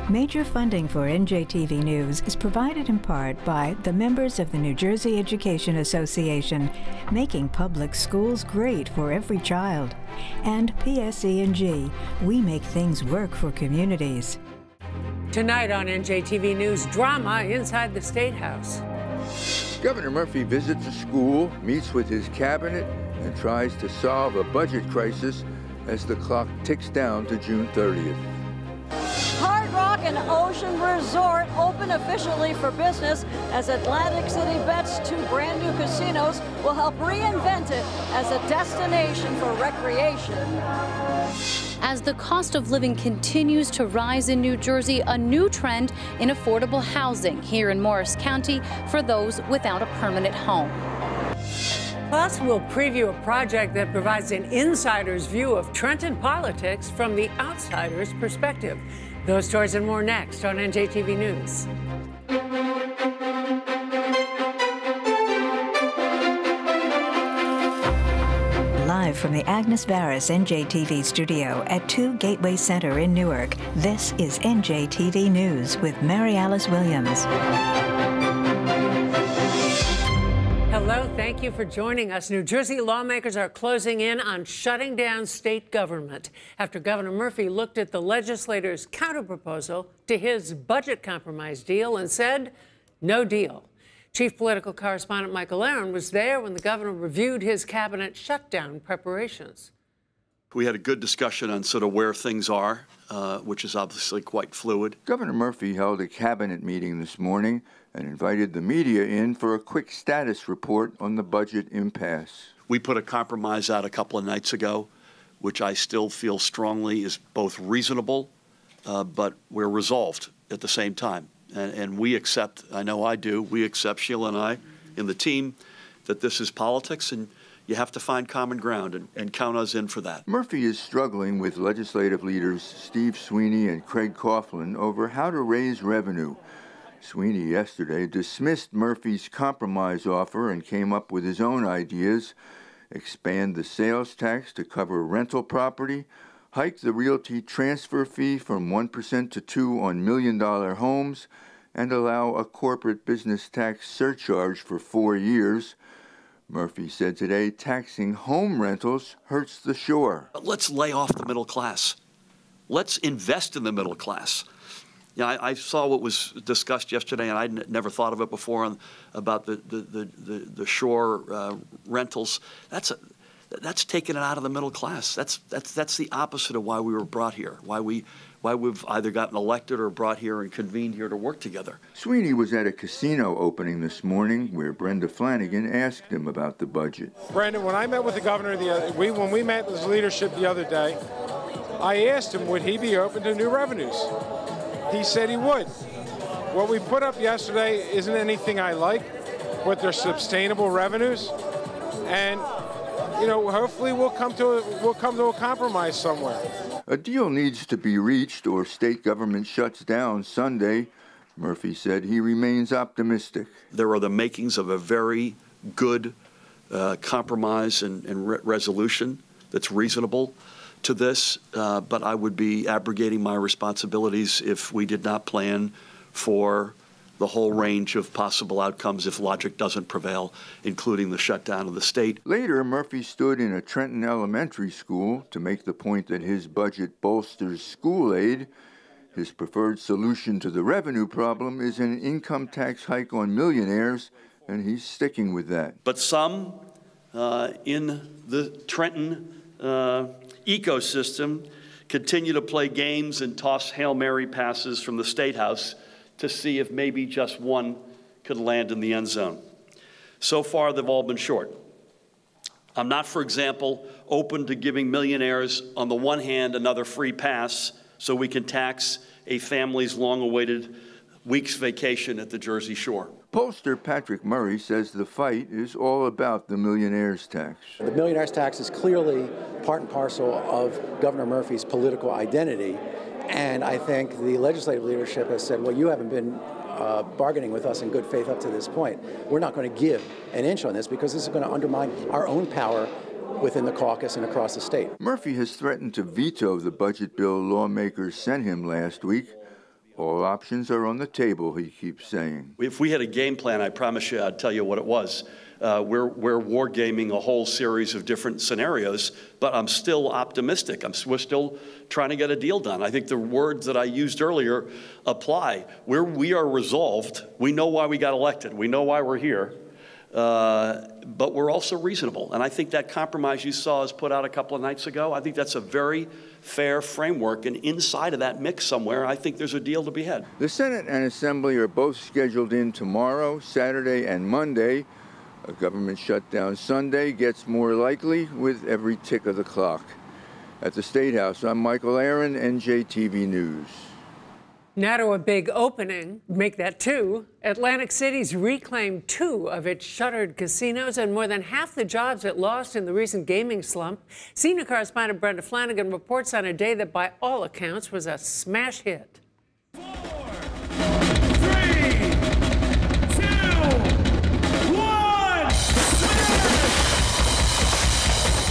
Major funding for NJTV News is provided in part by the members of the New Jersey Education Association, making public schools great for every child, and PSE&G. We make things work for communities. Tonight on NJTV News, drama inside the State House. Governor Murphy visits a school, meets with his cabinet, and tries to solve a budget crisis as the clock ticks down to June 30th. Hard Rock and Ocean Resort open officially for business as Atlantic City Bet's 2 brand new casinos will help reinvent it as a destination for recreation. As the cost of living continues to rise in New Jersey, a new trend in affordable housing here in Morris County for those without a permanent home. Plus, we'll preview a project that provides an insider's view of Trenton politics from the outsider's perspective. Those stories and more next on NJTV News. Live from the Agnes Varus NJTV studio at 2 Gateway Center in Newark, this is NJTV News with Mary Alice Williams. Hello, thank you for joining us. New Jersey lawmakers are closing in on shutting down state government after Governor Murphy looked at the legislators' counterproposal to his budget compromise deal and said, no deal. Chief political correspondent Michael Aaron was there when the governor reviewed his cabinet shutdown preparations. We had a good discussion on sort of where things are, which is obviously quite fluid. Governor Murphy held a cabinet meeting this morning and invited the media in for a quick status report on the budget impasse. We put a compromise out a couple of nights ago, which I still feel strongly is both reasonable, but we're resolved at the same time. And we accept, I know I do, we accept, Sheila and I, in the team, that this is politics and you have to find common ground and count us in for that. Murphy is struggling with legislative leaders Steve Sweeney and Craig Coughlin over how to raise revenue. Sweeney yesterday dismissed Murphy's compromise offer and came up with his own ideas: expand the sales tax to cover rental property, hike the realty transfer fee from 1% to 2% on $1 million homes, and allow a corporate business tax surcharge for 4 years. Murphy said today taxing home rentals hurts the shore. But let's lay off the middle class. Let's invest in the middle class. Yeah, I saw what was discussed yesterday, and I'd never thought of it before about the shore rentals. That's taking it out of the middle class. That's the opposite of why we were brought here. Why we've either gotten elected or brought here and convened here to work together. Sweeney was at a casino opening this morning where Brenda Flanagan asked him about the budget. Brandon, when I met with the governor when we met with his leadership the other day, I asked him would he be open to new revenues. He said he would. What we put up yesterday isn't anything I like, but they're sustainable revenues, and hopefully we'll come to a compromise somewhere. A deal needs to be reached or state government shuts down Sunday. Murphy said he remains optimistic. There are the makings of a very good compromise and resolution that's reasonable to this, but I would be abrogating my responsibilities if we did not plan for the whole range of possible outcomes if logic doesn't prevail, including the shutdown of the state. Later, Murphy stood in a Trenton elementary school to make the point that his budget bolsters school aid. His preferred solution to the revenue problem is an income tax hike on millionaires, and he's sticking with that. But some in the Trenton ecosystem continue to play games and toss Hail Mary passes from the State House to see if maybe just one could land in the end zone. So far, they've all been short. I'm not, for example, open to giving millionaires, on the one hand, another free pass so we can tax a family's long-awaited week's vacation at the Jersey Shore. Pollster Patrick Murray says the fight is all about the millionaire's tax. The millionaire's tax is clearly part and parcel of Governor Murphy's political identity. And I think the legislative leadership has said, well, you haven't been bargaining with us in good faith up to this point. We're not going to give an inch on this because this is going to undermine our own power within the caucus and across the state. Murphy has threatened to veto the budget bill lawmakers sent him last week. All options are on the table, he keeps saying. If we had a game plan, I promise you I'd tell you what it was. We're wargaming a whole series of different scenarios, but I'm still optimistic. We're still trying to get a deal done. I think the words that I used earlier apply. We are resolved. We know why we got elected. We know why we're here. But we're also reasonable. And I think that compromise you saw us put out a couple of nights ago, I think that's a very fair framework. And inside of that mix somewhere, I think there's a deal to be had. The Senate and Assembly are both scheduled in tomorrow, Saturday, and Monday. A government shutdown Sunday gets more likely with every tick of the clock. At the State House, I'm Michael Aaron, NJTV News. Now to a big opening, make that two. Atlantic City's reclaimed 2 of its shuttered casinos and more than half the jobs it lost in the recent gaming slump. Senior correspondent Brenda Flanagan reports on a day that by all accounts was a smash hit. 4, 3, 2, 1.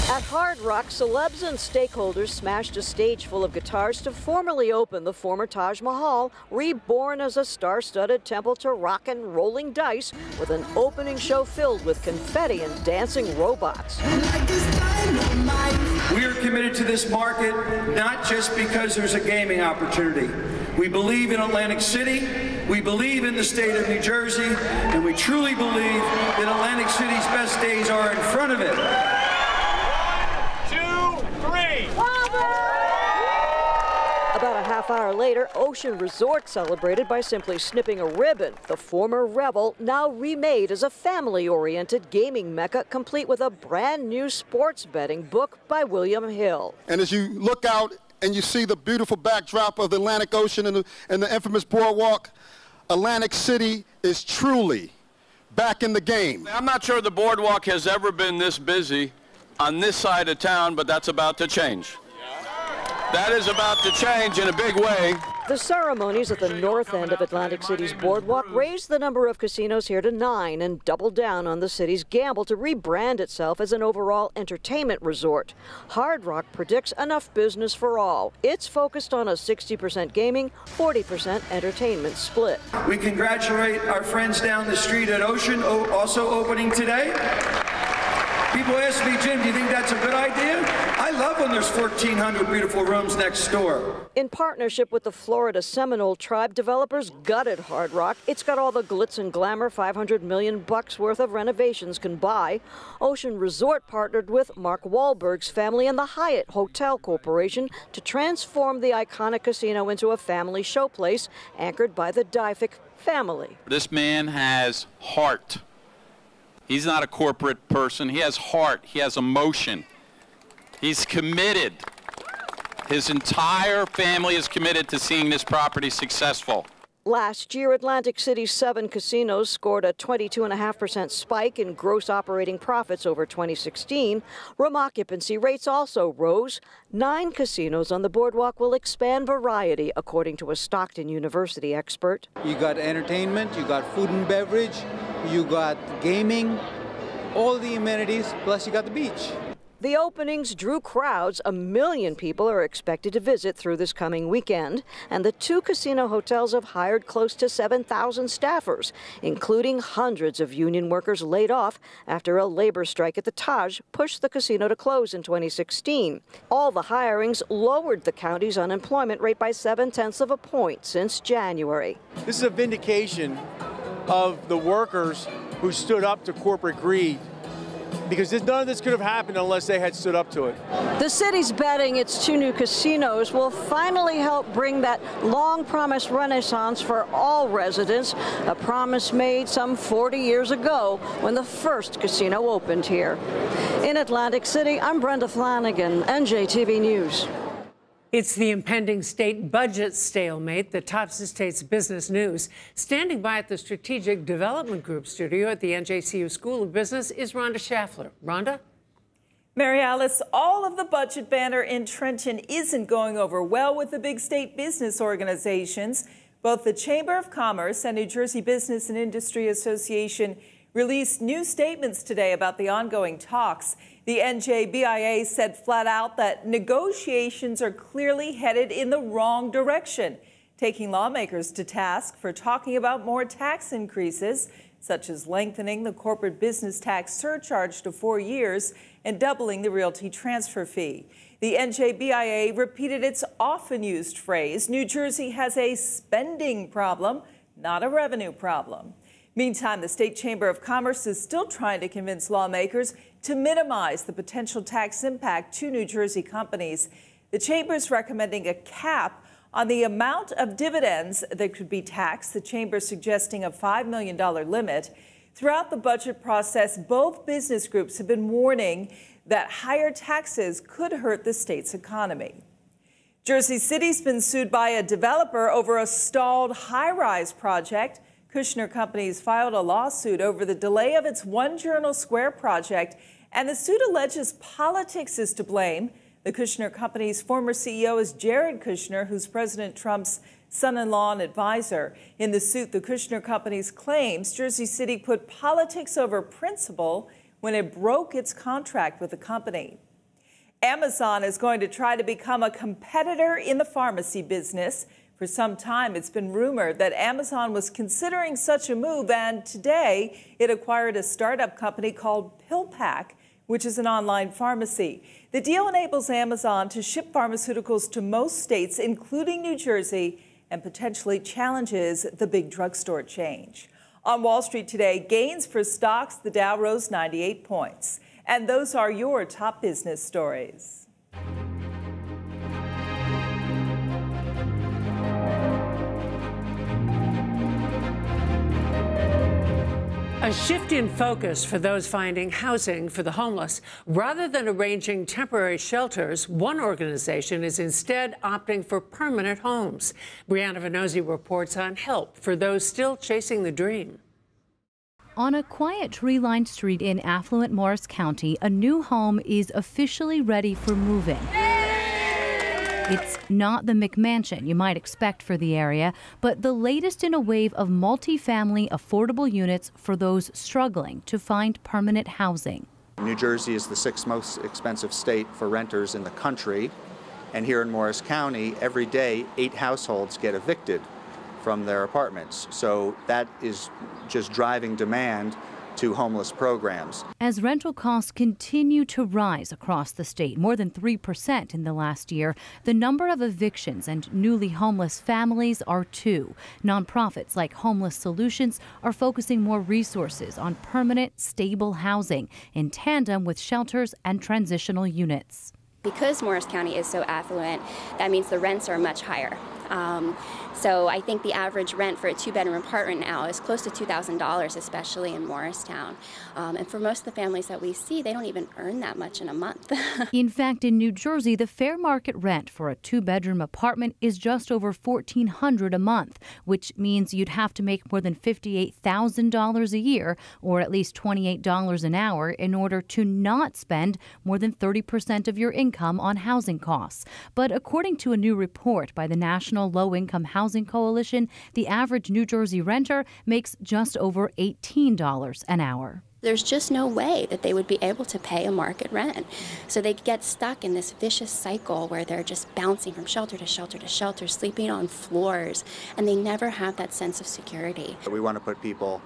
At Hard Rock, celebs and stakeholders smashed a stage full of guitars to formally open the former Taj Mahal, reborn as a star-studded temple to rock and rolling dice, with an opening show filled with confetti and dancing robots. We are committed to this market not just because there's a gaming opportunity. We believe in Atlantic City, we believe in the state of New Jersey, and we truly believe that Atlantic City's best days are in front of it. About a half hour later, Ocean Resort celebrated by simply snipping a ribbon. The former Revel, now remade as a family-oriented gaming mecca, complete with a brand new sports betting book by William Hill. And as you look out and you see the beautiful backdrop of the Atlantic Ocean and the infamous boardwalk, Atlantic City is truly back in the game. I'm not sure the boardwalk has ever been this busy on this side of town, but that's about to change. That is about to change in a big way. The ceremonies at the north end of Atlantic City's boardwalk raised the number of casinos here to 9 and doubled down on the city's gamble to rebrand itself as an overall entertainment resort. Hard Rock predicts enough business for all. It's focused on a 60% gaming, 40% entertainment split. We congratulate our friends down the street at Ocean, also opening today. People ask me, Jim, do you think that's a good idea? I love when there's 1,400 beautiful rooms next door. In partnership with the Florida Seminole Tribe, developers gutted Hard Rock. It's got all the glitz and glamour $500 million worth of renovations can buy. Ocean Resort partnered with Mark Wahlberg's family and the Hyatt Hotel Corporation to transform the iconic casino into a family showplace anchored by the Dyfik family. This man has heart. He's not a corporate person. He has heart. He has emotion. He's committed. His entire family is committed to seeing this property successful. Last year, Atlantic City's 7 casinos scored a 22.5% spike in gross operating profits over 2016. Room occupancy rates also rose. 9 casinos on the boardwalk will expand variety, according to a Stockton University expert. You got entertainment, you got food and beverage, you got gaming, all the amenities, plus you got the beach. The openings drew crowds. 1 million people are expected to visit through this coming weekend, and the 2 casino hotels have hired close to 7,000 staffers, including hundreds of union workers laid off after a labor strike at the Taj pushed the casino to close in 2016. All the hirings lowered the county's unemployment rate by 0.7 of a point since January. This is a vindication of the workers who stood up to corporate greed, because none of this could have happened unless they had stood up to it. The city's betting its 2 new casinos will finally help bring that long-promised renaissance for all residents, a promise made some 40 years ago when the first casino opened here. In Atlantic City, I'm Brenda Flanagan, NJTV News. It's the impending state budget stalemate that tops the state's business news. Standing by at the Strategic Development Group studio at the NJCU School of Business is Rhonda Schaffler. Rhonda? Mary Alice, all of the budget banter in Trenton isn't going over well with the big state business organizations. Both the Chamber of Commerce and New Jersey Business and Industry Association released new statements today about the ongoing talks. The NJBIA said flat out that negotiations are clearly headed in the wrong direction. taking lawmakers to task for talking about more tax increases, such as lengthening the corporate business tax surcharge to 4 years and doubling the realty transfer fee. The NJBIA repeated its often used phrase, New Jersey has a spending problem, not a revenue problem. Meantime, the State Chamber of Commerce is still trying to convince lawmakers to minimize the potential tax impact to New Jersey companies. The Chamber is recommending a cap on the amount of dividends that could be taxed, the Chamber suggesting a $5 million limit. Throughout the budget process, both business groups have been warning that higher taxes could hurt the state's economy. Jersey City's been sued by a developer over a stalled high-rise project. Kushner Companies filed a lawsuit over the delay of its One Journal Square project, and the suit alleges politics is to blame. The Kushner Company's former CEO is Jared Kushner, who's President Trump's son-in-law and advisor. In the suit, the Kushner Company's claims Jersey City put politics over principle when it broke its contract with the company. Amazon is going to try to become a competitor in the pharmacy business. For some time, it's been rumored that Amazon was considering such a move, and today it acquired a startup company called PillPack, which is an online pharmacy. The deal enables Amazon to ship pharmaceuticals to most states, including New Jersey, and potentially challenges the big drugstore chain. On Wall Street today, gains for stocks. The Dow rose 98 points. And those are your top business stories. A shift in focus for those finding housing for the homeless. Rather than arranging temporary shelters, one organization is instead opting for permanent homes. Brianna Venozzi reports on help for those still chasing the dream. On a quiet tree-lined street in affluent Morris County, a new home is officially ready for move-in. It's not the McMansion you might expect for the area, but the latest in a wave of multi-family affordable units for those struggling to find permanent housing. New Jersey is the 6th most expensive state for renters in the country, and here in Morris County, every day 8 households get evicted from their apartments. So that is just driving demand to homeless programs. As rental costs continue to rise across the state, more than 3% in the last year, the number of evictions and newly homeless families are too. Nonprofits like Homeless Solutions are focusing more resources on permanent, stable housing in tandem with shelters and transitional units. Because Morris County is so affluent, that means the rents are much higher. So I think the average rent for a 2-bedroom apartment now is close to $2,000, especially in Morristown. And for most of the families that we see, they don't even earn that much in a month. In fact, in New Jersey, the fair market rent for a 2-bedroom apartment is just over $1,400 a month, which means you'd have to make more than $58,000 a year, or at least $28 an hour, in order to not spend more than 30% of your income on housing costs. But according to a new report by the National Low-Income Housing Coalition, the average New Jersey renter makes just over $18 an hour. There's just no way that they would be able to pay a market rent. So they get stuck in this vicious cycle where they're just bouncing from shelter to shelter to shelter, sleeping on floors, and they never have that sense of security. We want to put people,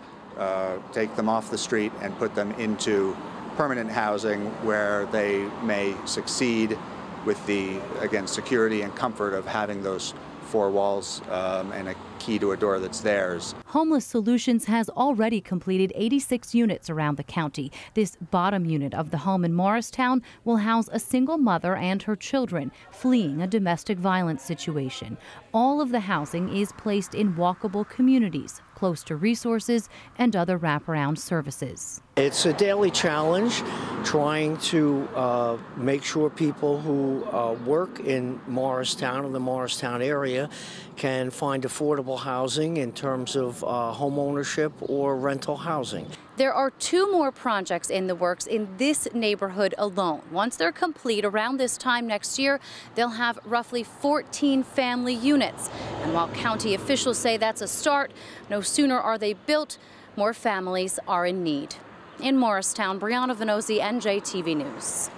take them off the street and put them into permanent housing where they may succeed with the, again, security and comfort of having those 4 walls and a key to a door that's theirs. Homeless Solutions has already completed 86 units around the county. This bottom unit of the home in Morristown will house a single mother and her children fleeing a domestic violence situation. All of the housing is placed in walkable communities, close to resources and other wraparound services. It's a daily challenge trying to make sure people who work in Morristown or the Morristown area can find affordable housing in terms of home ownership or rental housing. There are 2 more projects in the works in this neighborhood alone. Once they're complete around this time next year, they'll have roughly 14 family units. And while county officials say that's a start, no sooner are they built, more families are in need. In Morristown, Brianna Venozzi, NJTV News.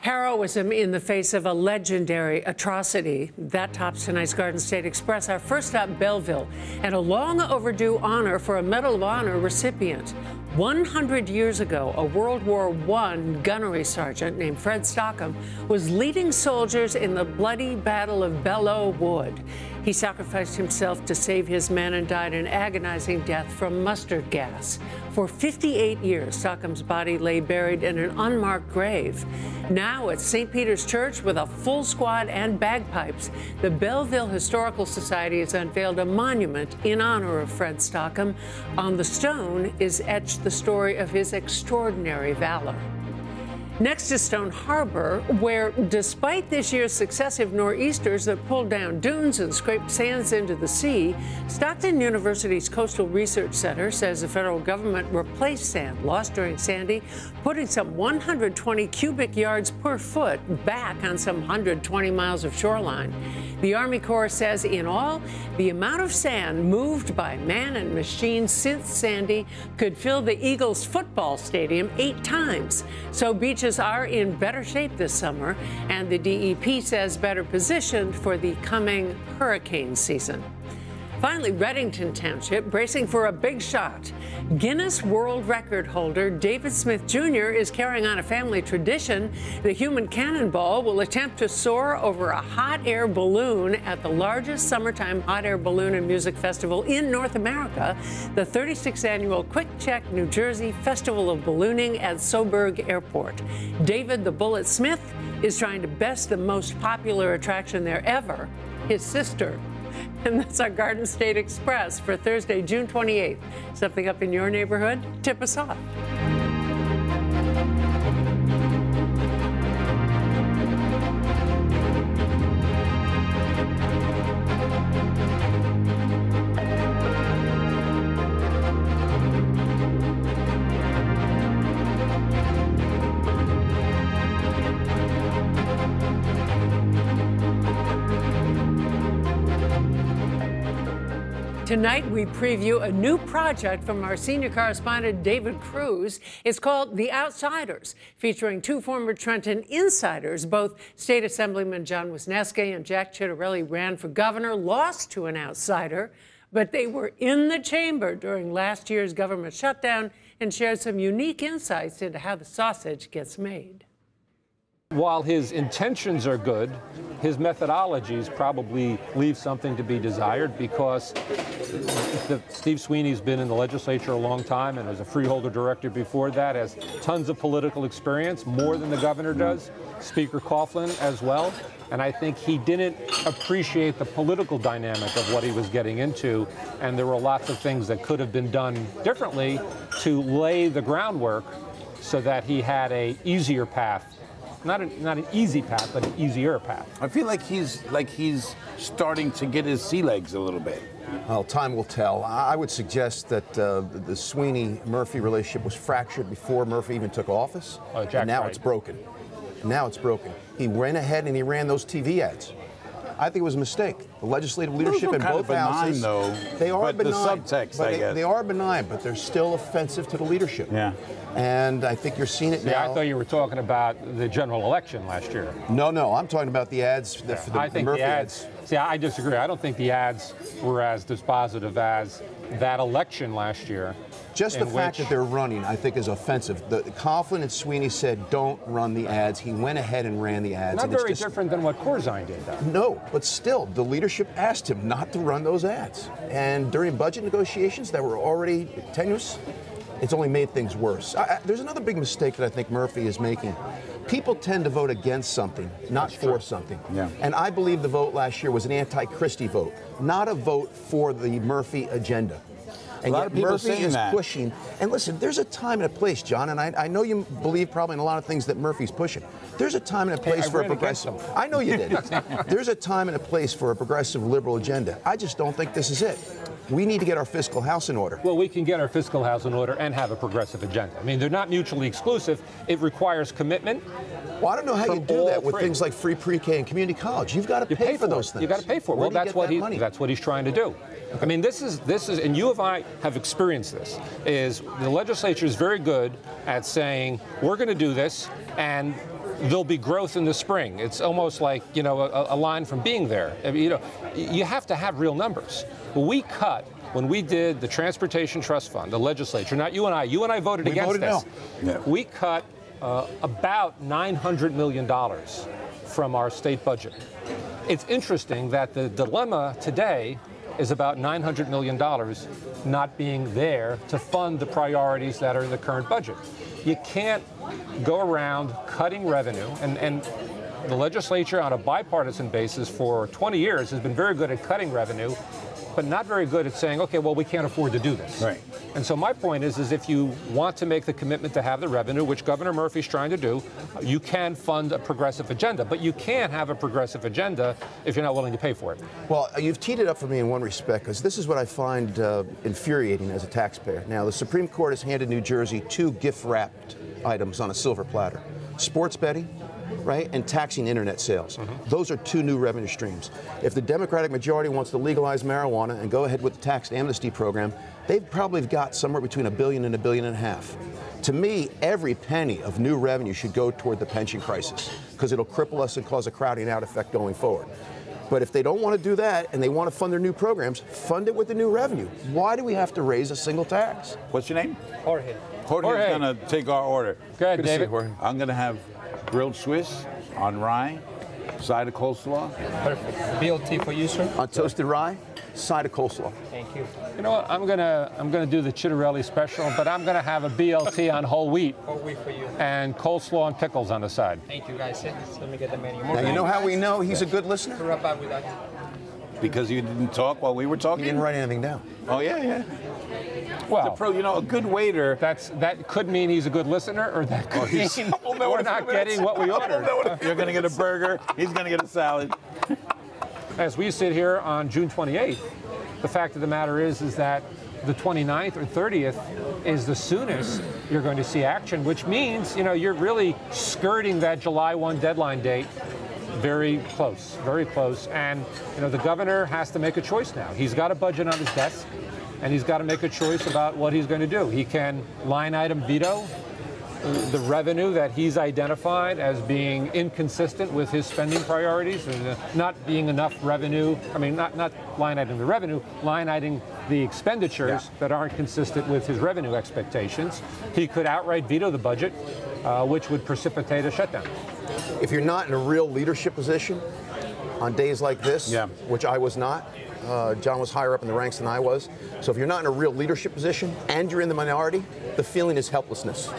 Heroism in the face of a legendary atrocity. That tops tonight's Garden State Express. Our first stop, Belleville, and a long overdue honor for a Medal of Honor recipient. 100 years ago, a World War I gunnery sergeant named Fred Stockham was leading soldiers in the bloody Battle of Belleau Wood. He sacrificed himself to save his men and died an agonizing death from mustard gas. For 58 years, Stockham's body lay buried in an unmarked grave. Now at St. Peter's Church, with a full squad and bagpipes, the Belleville Historical Society has unveiled a monument in honor of Fred Stockham. On the stone is etched the story of his extraordinary valor. Next is Stone Harbor, where despite this year's successive nor'easters that pulled down dunes and scraped sands into the sea, Stockton University's Coastal Research Center says the federal government replaced sand lost during Sandy, putting some 120 cubic yards per foot back on some 120 miles of shoreline. The Army Corps says in all, the amount of sand moved by man and machine since Sandy could fill the Eagles football stadium 8 times. So beaches are in better shape this summer, and the DEP says better positioned for the coming hurricane season. Finally, Reddington Township bracing for a big shot. Guinness World Record holder David Smith Jr. is carrying on a family tradition. The human cannonball will attempt to soar over a hot air balloon at the largest summertime hot air balloon and music festival in North America, the 36th annual Quick Check New Jersey Festival of Ballooning at Soberg Airport. David the Bullet Smith is trying to best the most popular attraction there ever, his sister. And that's our Garden State Express for Thursday, June 28th. Something up in your neighborhood? Tip us off. Tonight, we preview a new project from our senior correspondent, David Cruz. It's called The Outsiders, featuring 2 former Trenton insiders. Both State Assemblyman John Wisniewski and Jack Ciattarelli ran for governor, lost to an outsider, but they were in the chamber during last year's government shutdown and shared some unique insights into how the sausage gets made. While his intentions are good, his methodologies probably leave something to be desired, because Steve Sweeney's been in the legislature a long time and was a freeholder director before that, has tons of political experience, more than the governor does, Speaker Coughlin as well. And I think he didn't appreciate the political dynamic of what he was getting into, and there were lots of things that could have been done differently to lay the groundwork so that he had an easier path. Not an easy path, but an easier path. I feel like he's starting to get his sea legs a little bit. Well, time will tell. I would suggest that the Sweeney-Murphy relationship was fractured before Murphy even took office. And now it's broken. Now it's broken. He went ahead and he ran those TV ads. I think it was a mistake. The legislative leadership in both houses, they are benign. The subtext, I guess. They are benign, but they're still offensive to the leadership. Yeah. And I think you're seeing it now. I thought you were talking about the general election last year. No, I'm talking about the ads for the Murphy ads. See, I disagree. I don't think the ads were as dispositive as that election last year. Just the fact that they're running, I think, is offensive. Coughlin and Sweeney said, don't run the ads. He went ahead and ran the ads. Not very different than what Corzine did, though. No, but still, the leadership asked him not to run those ads. And during budget negotiations that were already tenuous, it's only made things worse. There's another big mistake that I think Murphy is making. People tend to vote against something, not for something. Yeah. And I believe the vote last year was an anti-Christie vote, not a vote for the Murphy agenda. And yet Murphy is pushing. And listen, there's a time and a place, John, and I know you believe probably in a lot of things that Murphy's pushing. There's a time and a place for a progressive. I know you did. There's a time and a place for a progressive liberal agenda. I just don't think this is it. We need to get our fiscal house in order. Well, we can get our fiscal house in order and have a progressive agenda. I mean, they're not mutually exclusive. It requires commitment. Well, I don't know how you do that with things like free pre-K and community college. You've got to pay for those things. You've got to pay for it. Well, that's what he's trying to do. I mean, this is, and you and I have experienced this, is the legislature is very good at saying, we're going to do this, and there'll be growth in the spring. It's almost like, you know, a line from being there. You know, you have to have real numbers. We cut, when we did the Transportation Trust Fund, the legislature, not you and I. You and I voted against this. Yeah. We cut about $900 million from our state budget. It's interesting that the dilemma today is about $900 million not being there to fund the priorities that are in the current budget. You can't go around cutting revenue, and the legislature on a bipartisan basis for 20 years has been very good at cutting revenue, but not very good at saying, okay, well, we can't afford to do this. Right. And so my point is if you want to make the commitment to have the revenue, which Governor Murphy's trying to do, you can fund a progressive agenda. But you can't have a progressive agenda if you're not willing to pay for it. Well, you've teed it up for me in one respect, because this is what I find infuriating as a taxpayer. Now, the Supreme Court has handed New Jersey 2 gift-wrapped items on a silver platter. Sports betting, right, and taxing internet sales. Those are 2 new revenue streams. If the Democratic majority wants to legalize marijuana and go ahead with the tax amnesty program, they've probably got somewhere between $1 billion and $1.5 billion. To me, every penny of new revenue should go toward the pension crisis, because it'll cripple us and cause a crowding out effect going forward. But if they don't want to do that and they want to fund their new programs, fund it with the new revenue. Why do we have to raise a single tax? What's your name? Jorge. Jorge's going to take our order. Go ahead, David. I'm going to have grilled Swiss on rye, side of coleslaw. Perfect. BLT for you, sir. On toasted rye, side of coleslaw. Thank you. You know what? I'm gonna do the Chitterelli special, but I'm gonna have a BLT on whole wheat. Whole wheat for you. And coleslaw and pickles on the side. Thank you, guys. Let me get the menu. Now, you know how we know he's a good listener? Right back with that. Because you didn't talk while we were talking? He didn't write anything down. Oh, yeah. Well, you know, a good waiter. That could mean he's a good listener, or that could mean we're not getting what we ordered. You're going to get a burger. He's going to get a salad. As we sit here on June 28th, the fact of the matter is that the 29th or 30th is the soonest you're going to see action, which means, you know, you're really skirting that July 1 deadline date. Very close, very close. And, you know, the governor has to make a choice now. He's got a budget on his desk, and he's got to make a choice about what he's going to do. He can line item veto the revenue that he's identified as being inconsistent with his spending priorities, and not being enough revenue. I mean, not line item the revenue, line item the expenditures that aren't consistent with his revenue expectations. He could outright veto the budget, which would precipitate a shutdown. If you're not in a real leadership position on days like this, which I was not, John was higher up in the ranks than I was. So if you're not in a real leadership position and you're in the minority, the feeling is helplessness.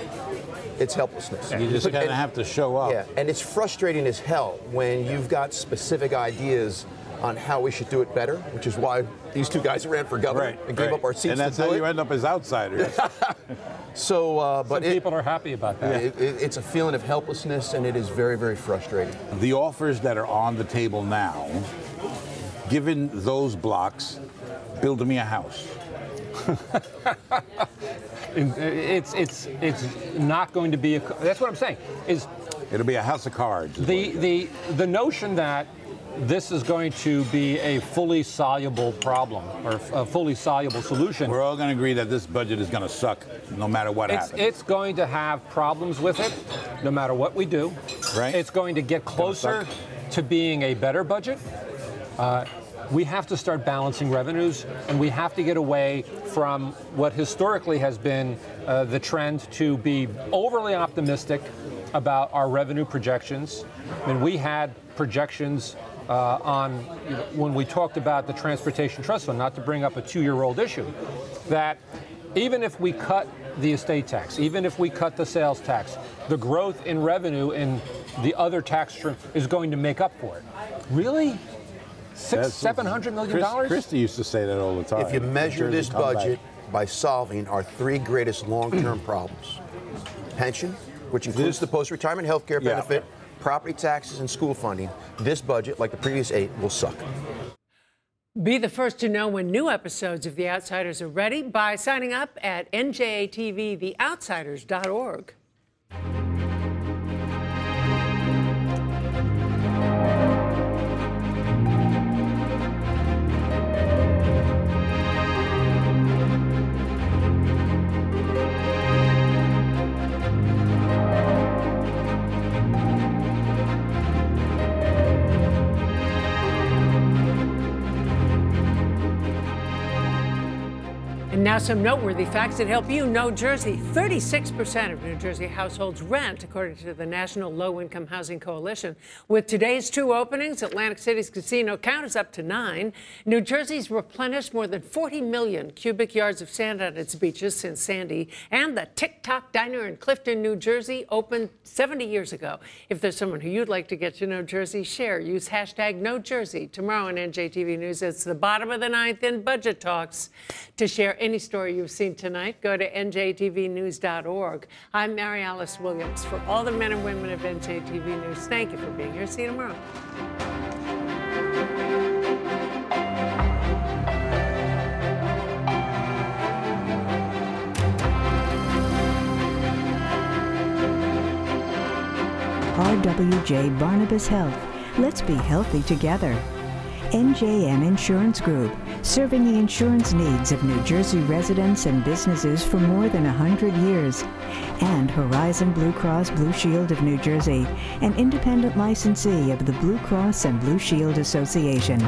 It's helplessness. You just kind of have to show up. Yeah, and it's frustrating as hell when you've got specific ideas on how we should do it better, which is why these 2 guys ran for governor and gave up our seats. And that's how you end up as outsiders. So, but some people are happy about that. It's a feeling of helplessness, and it is very, very frustrating. The offers that are on the table now, given those blocks, build me a house. It's not going to be that's what I'm saying. It'll be a house of cards. The notion that this is going to be a fully soluble problem or a fully soluble solution. We're all going to agree that this budget is going to suck no matter what happens. It's going to have problems with it no matter what we do. Right. It's going to get closer to being a better budget. We have to start balancing revenues, and we have to get away from what historically has been the trend to be overly optimistic about our revenue projections. I mean, we had projections when we talked about the Transportation Trust Fund, not to bring up a 2-year-old issue, that even if we cut the estate tax, even if we cut the sales tax, the growth in revenue in the other tax stream is going to make up for it. Really? $700 million? Christie used to say that all the time. If you measure this budget by solving our 3 greatest long-term problems, pension, which includes the post-retirement health care benefit, property taxes, and school funding, this budget, like the previous 8, will suck. Be the first to know when new episodes of The Outsiders are ready by signing up at njtvtheoutsiders.org. Now, some noteworthy facts that help you know Jersey. 36% of New Jersey households rent, according to the National Low-Income Housing Coalition. With today's 2 openings, Atlantic City's casino count is up to 9. New Jersey's replenished more than 40 million cubic yards of sand on its beaches since Sandy. And the TikTok Diner in Clifton, New Jersey, opened 70 years ago. If there's someone who you'd like to get to know Jersey, share. Use hashtag KnowJersey. Tomorrow on NJTV News, it's the bottom of the 9th in Budget Talks. To share any story you've seen tonight, go to njtvnews.org. I'm Mary Alice Williams. For all the men and women of NJTV News, thank you for being here. See you tomorrow. RWJ Barnabas Health. Let's be healthy together. NJM Insurance Group, serving the insurance needs of New Jersey residents and businesses for more than 100 years. And Horizon Blue Cross Blue Shield of New Jersey, an independent licensee of the Blue Cross and Blue Shield Association.